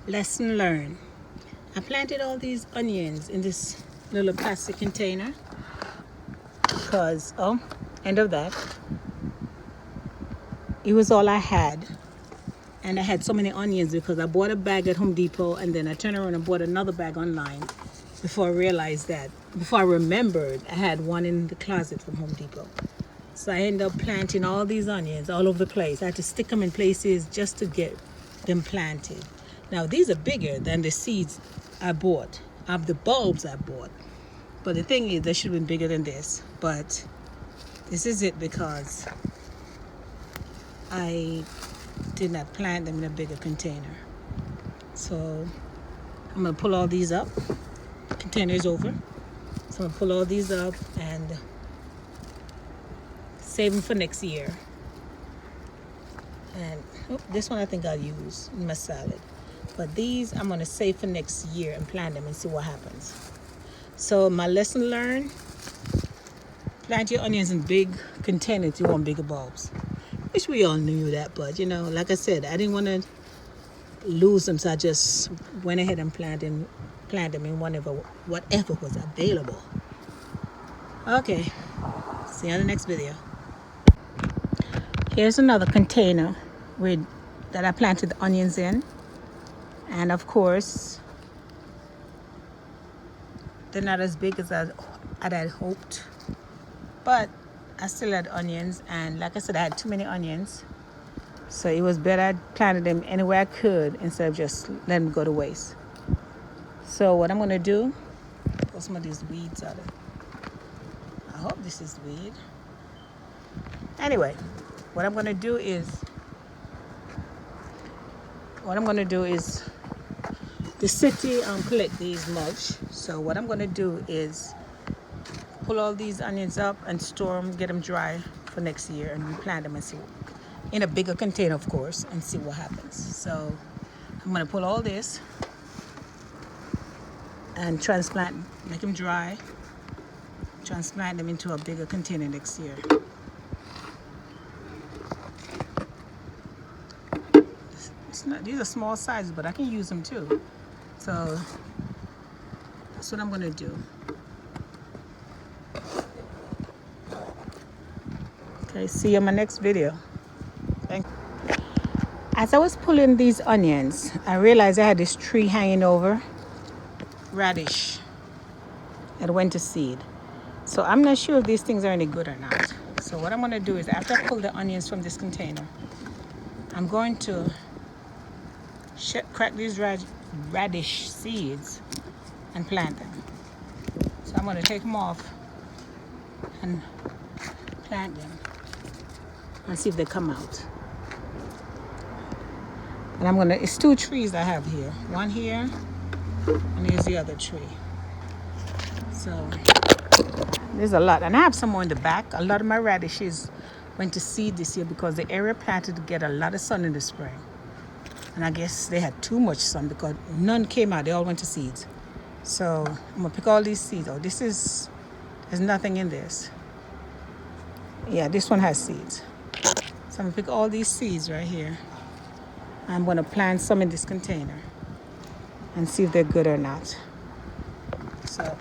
Lesson learned. I planted all these onions in this little plastic container because, end of that. It was all I had. And I had so many onions because I bought a bag at Home Depot and then I turned around and bought another bag online before I remembered I had one in the closet from Home Depot. So I ended up planting all these onions all over the place. I had to stick them in places just to get them planted. Now these are bigger than the seeds I bought, of the bulbs I bought. But the thing is, they should have been bigger than this. But this is it because I did not plant them in a bigger container. So I'm going to pull all these up. The container is over. So I'm going to pull all these up and save them for next year. And this one I think I'll use in my salad. But these I'm going to save for next year and plant them and see what happens. So my lesson learned, plant your onions in big containers. You want bigger bulbs. Wish we all knew that, but like I said, I didn't want to lose them, so I just went ahead and plant them in whatever was available. Okay, see you on the next video. Here's another container that I planted the onions in, and of course they're not as big as I had hoped, but I still had onions, and like I said, I had too many onions, so it was better I planted them anywhere I could instead of just letting them go to waste. So what I'm going to do, pull some of these weeds out of it. I hope this is weed. Anyway, what I'm going to do is the city collect these mulch. So what I'm going to do is pull all these onions up and store them, get them dry for next year, and replant them and see, in a bigger container of course, and see what happens. So I'm going to pull all this and transplant, make them dry, transplant them into a bigger container next year. These are small sizes, but I can use them too. So that's what I'm going to do. Okay, see you in my next video. Thank you. As I was pulling these onions, I realized I had this tree hanging over, radish. It went to seed. So I'm not sure if these things are any good or not. So what I'm going to do is, after I pull the onions from this container, I'm going to crack these radish seeds and plant them. So I'm going to take them off and plant them and see if they come out. And it's two trees I have here. One here, and here's the other tree. So there's a lot. And I have some more in the back. A lot of my radishes went to seed this year because the area planted to get a lot of sun in the spring. And I guess they had too much sun because none came out. They all went to seeds. So I'm going to pick all these seeds. Oh, there's nothing in this. Yeah, this one has seeds. So I'm going to pick all these seeds right here. I'm going to plant some in this container and see if they're good or not. So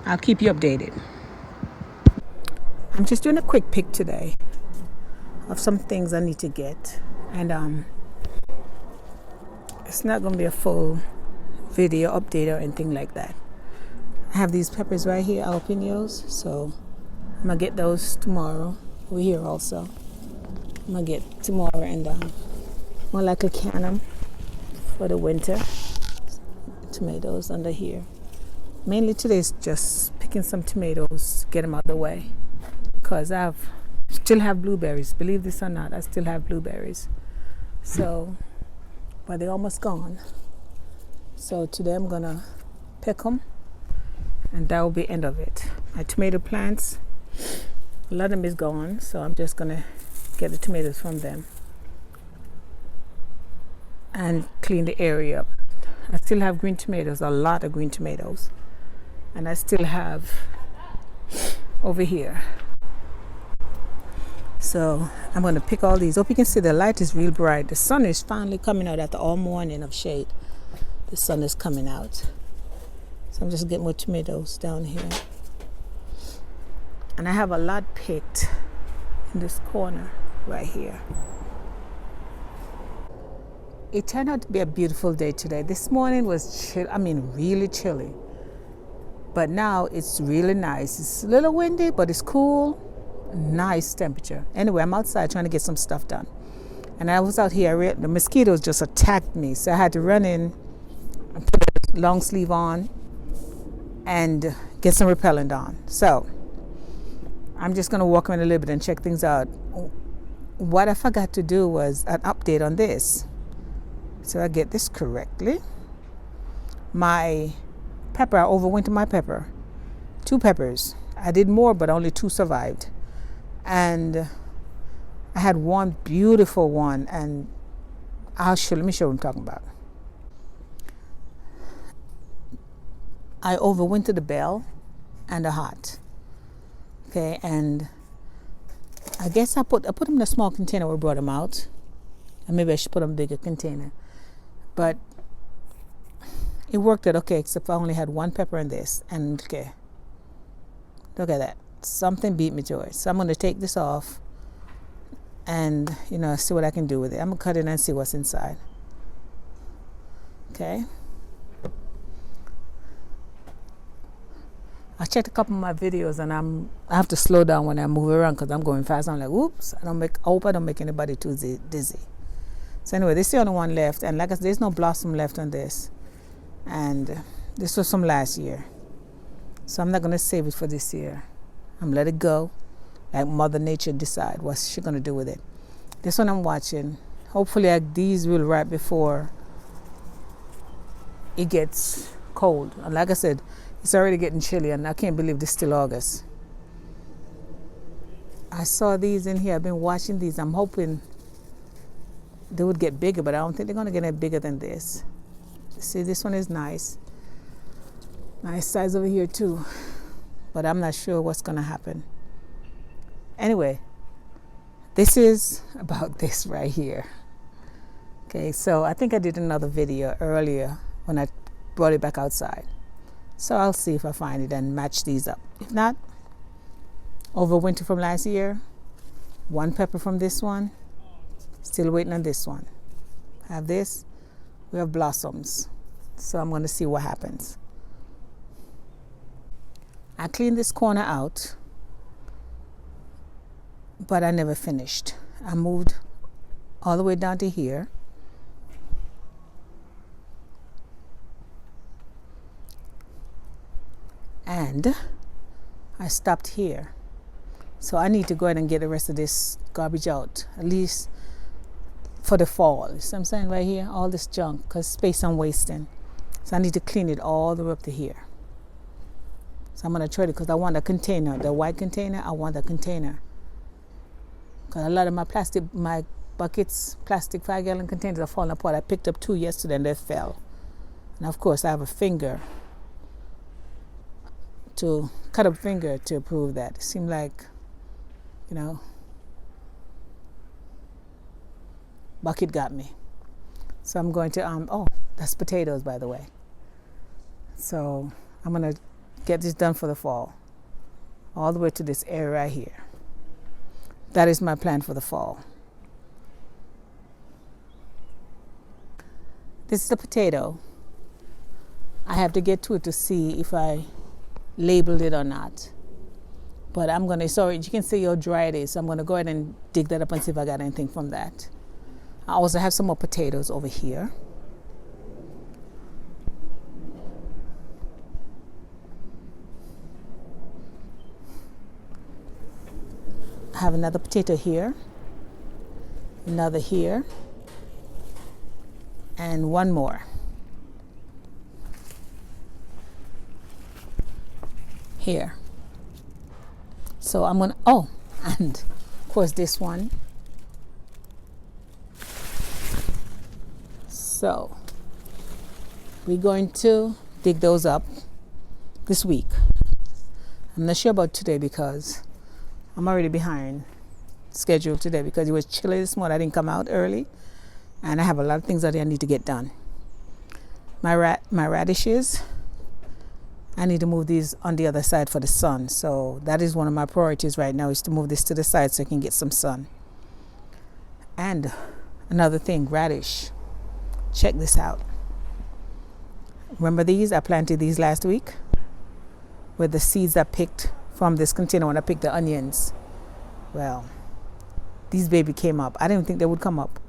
I'll keep you updated. I'm just doing a quick pick today of some things I need to get, and it's not going to be a full video update or anything like that. I have these peppers right here, jalapenos, so I'm going to get those tomorrow. Over here also I'm going to get tomorrow, and more likely can them for the winter. Tomatoes under here. Mainly today is just picking some tomatoes, get them out of the way, because I still have blueberries. Believe this or not, I still have blueberries. So, but they're almost gone. So today I'm gonna pick them, and that will be the end of it. My tomato plants, a lot of them is gone, so I'm just gonna get the tomatoes from them and clean the area up. I still have green tomatoes, a lot of green tomatoes, and I still have over here So I'm going to pick all these. Hope you can see the light is real bright. The sun is finally coming out after all morning of shade. The sun is coming out. So I'm just getting more tomatoes down here. And I have a lot picked in this corner right here. It turned out to be a beautiful day today. This morning was chill, really chilly. But now it's really nice. It's a little windy, but it's cool. Nice temperature. Anyway, I'm outside trying to get some stuff done. And I was out here, the mosquitoes just attacked me. So I had to run in and put a long sleeve on and get some repellent on. So I'm just going to walk around a little bit and check things out. What I forgot to do was an update on this. So I get this correctly. My pepper, I overwintered my pepper. 2 peppers. I did more, but only 2 survived. And I had one beautiful one, and let me show you what I'm talking about. I overwintered the bell and the heart. Okay, and I guess I put them in a small container where I brought them out. And maybe I should put them in a bigger container. But it worked out okay, except I only had 1 pepper in this. And okay, look at that. Something beat me to it. So I'm going to take this off and, see what I can do with it. I'm going to cut it and see what's inside. Okay. I checked a couple of my videos, and I have to slow down when I move around because I'm going fast. I'm like, oops, I hope I don't make anybody too dizzy. So anyway, this is the only one left. And like I said, there's no blossom left on this. And this was from last year. So I'm not going to save it for this year. I'm let it go, like Mother Nature decide what's she gonna do with it. This one I'm watching. Hopefully these will ripe before it gets cold. And like I said, it's already getting chilly, and I can't believe this is still August. I saw these in here. I've been watching these. I'm hoping they would get bigger, but I don't think they're gonna get any bigger than this. See, this one is nice. Nice size over here too. But I'm not sure what's going to happen. Anyway, this is about this right here. Okay, so I think I did another video earlier when I brought it back outside. So I'll see if I find it and match these up. If not, overwinter from last year, 1 pepper from this one, still waiting on this one. Have this, we have blossoms. So I'm going to see what happens. I cleaned this corner out, but I never finished. I moved all the way down to here. And I stopped here. So I need to go ahead and get the rest of this garbage out, at least for the fall. You see what I'm saying right here? All this junk, because space I'm wasting. So I need to clean it all the way up to here. So I'm going to try it because I want a container, the white container. I want a container. Because a lot of my buckets, plastic 5-gallon containers are falling apart. I picked up 2 yesterday and they fell. And of course I have a cut up finger to prove that. It seemed like, bucket got me. So I'm going to, that's potatoes, by the way. So I'm going to get this done for the fall, all the way to this area right here. That is my plan for the fall. This is the potato. I have to get to it to see if I labeled it or not. But you can see how dry it is. So I'm going to go ahead and dig that up and see if I got anything from that. I also have some more potatoes over here. I have another potato here, another here, and one more here. So I'm gonna, and of course this one. So we're going to dig those up this week. I'm not sure about today because I'm already behind. schedule today because it was chilly this morning. I didn't come out early, and I have a lot of things that I need to get done. My radishes, I need to move these on the other side for the sun. So that is one of my priorities right now, is to move this to the side so I can get some sun. And another thing, radish. Check this out. Remember these? I planted these last week with the seeds I picked from this container when I picked the onions. Well, these baby came up. I didn't think they would come up.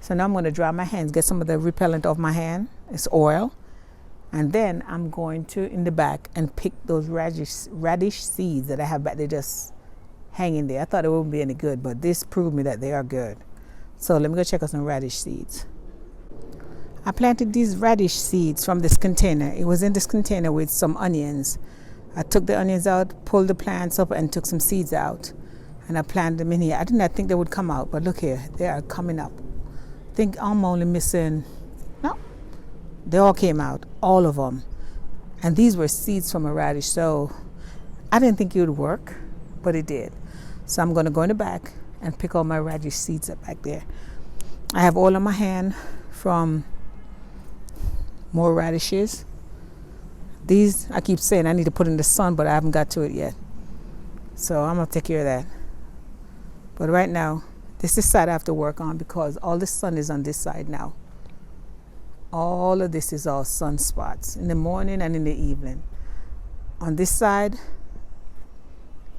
So now I'm going to dry my hands, get some of the repellent off my hand. It's oil. And then I'm going to, in the back, and pick those radish seeds that I have back there just hanging there. I thought it wouldn't be any good, but this proved me that they are good. So let me go check out some radish seeds. I planted these radish seeds from this container. It was in this container with some onions. I took the onions out, pulled the plants up, and took some seeds out. And I planted them in here. I did not think they would come out, but look here, they are coming up. I think I'm only missing, no, they all came out, all of them. And these were seeds from a radish, so I didn't think it would work, but it did. So I'm going to go in the back and pick all my radish seeds up back there. I have oil on my hand from more radishes. These, I keep saying I need to put in the sun, but I haven't got to it yet. So I'm going to take care of that. But right now, this is the side I have to work on because all the sun is on this side now. All of this is all sunspots in the morning and in the evening. On this side,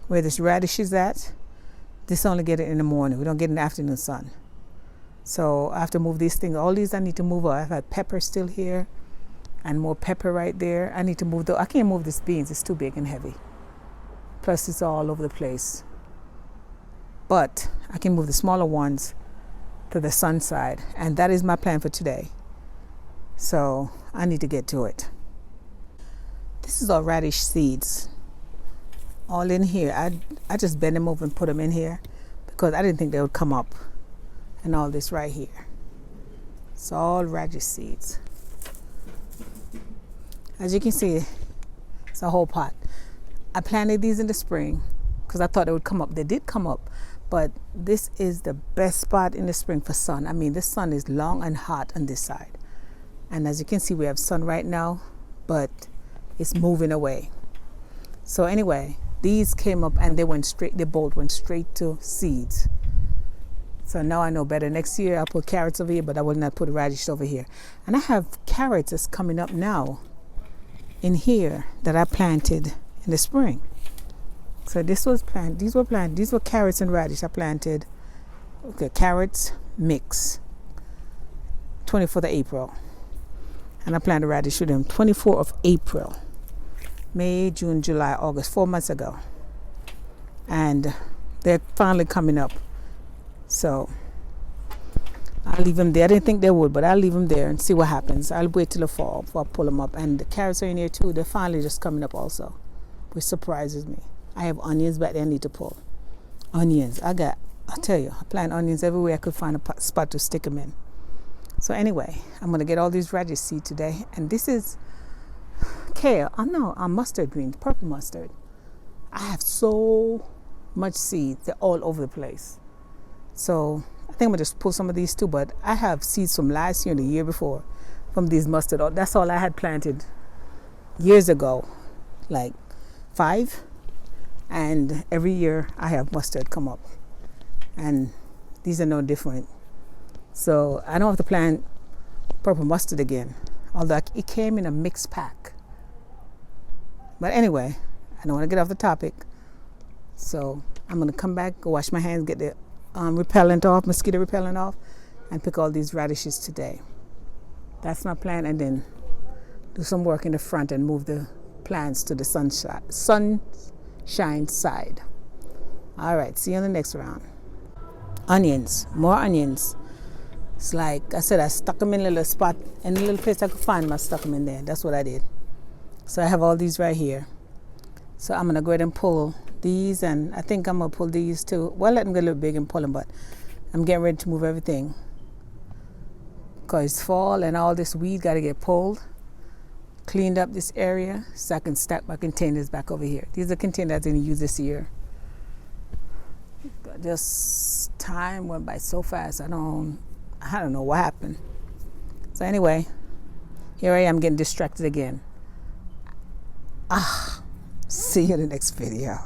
where this radish is at, this only get it in the morning. We don't get in the afternoon sun. So I have to move these things. All these I need to move. I've had pepper still here and more pepper right there. I need to move I can't move these beans. It's too big and heavy. Plus it's all over the place. But I can move the smaller ones to the sun side. And that is my plan for today. So I need to get to it. This is all radish seeds. All in here. I just bend them over and put them in here because I didn't think they would come up. And all this right here. It's all radish seeds. As you can see, it's a whole pot. I planted these in the spring because I thought they would come up. They did come up, but this is the best spot in the spring for sun. I mean, the sun is long and hot on this side. And as you can see, we have sun right now, but it's moving away. So anyway, these came up and they both went straight to seeds. So now I know better. Next year I'll put carrots over here, but I will not put radish over here. And I have carrots that's coming up now in here that I planted in the spring. So this was planted. These were carrots and radish I planted. Okay, carrots mix. 24th of April. And I planted radish with them 24th of April. May, June, July, August, 4 months ago. And they're finally coming up. So I'll leave them there. I didn't think they would, but I'll leave them there and see what happens. I'll wait till the fall before I pull them up. And the carrots are in here too. They're finally just coming up also, which surprises me. I have onions back there I need to pull. Onions. I'll tell you, I plant onions everywhere I could find a spot to stick them in. So anyway, I'm going to get all these radish seeds today. And this is kale. Mustard greens, purple mustard. I have so much seeds. They're all over the place. So I think I'm going to just pull some of these too. But I have seeds from last year and the year before from these mustard. That's all I had planted years ago, like 5. And every year I have mustard come up. And these are no different. So I don't have to plant purple mustard again. Although it came in a mixed pack. But anyway, I don't want to get off the topic. So I'm going to come back, go wash my hands, get the mosquito repellent off, and pick all these radishes today. That's my plan. And then do some work in the front and move the plants to the sunshine side. All right, see you on the next round. Onions, more onions. It's like I said, I stuck them in a little spot, any little place I could find them, I stuck them in there. That's what I did. So I have all these right here. So I'm going to go ahead and pull these, and I think I'm going to pull these too. Well, let them get a little big and pull them, but I'm getting ready to move everything. Because it's fall and all this weed got to get pulled. Cleaned up this area so I can stack my containers back over here. These are containers I didn't use this year. just time went by so fast. I don't know what happened. So anyway, here I am getting distracted again. See you in the next video.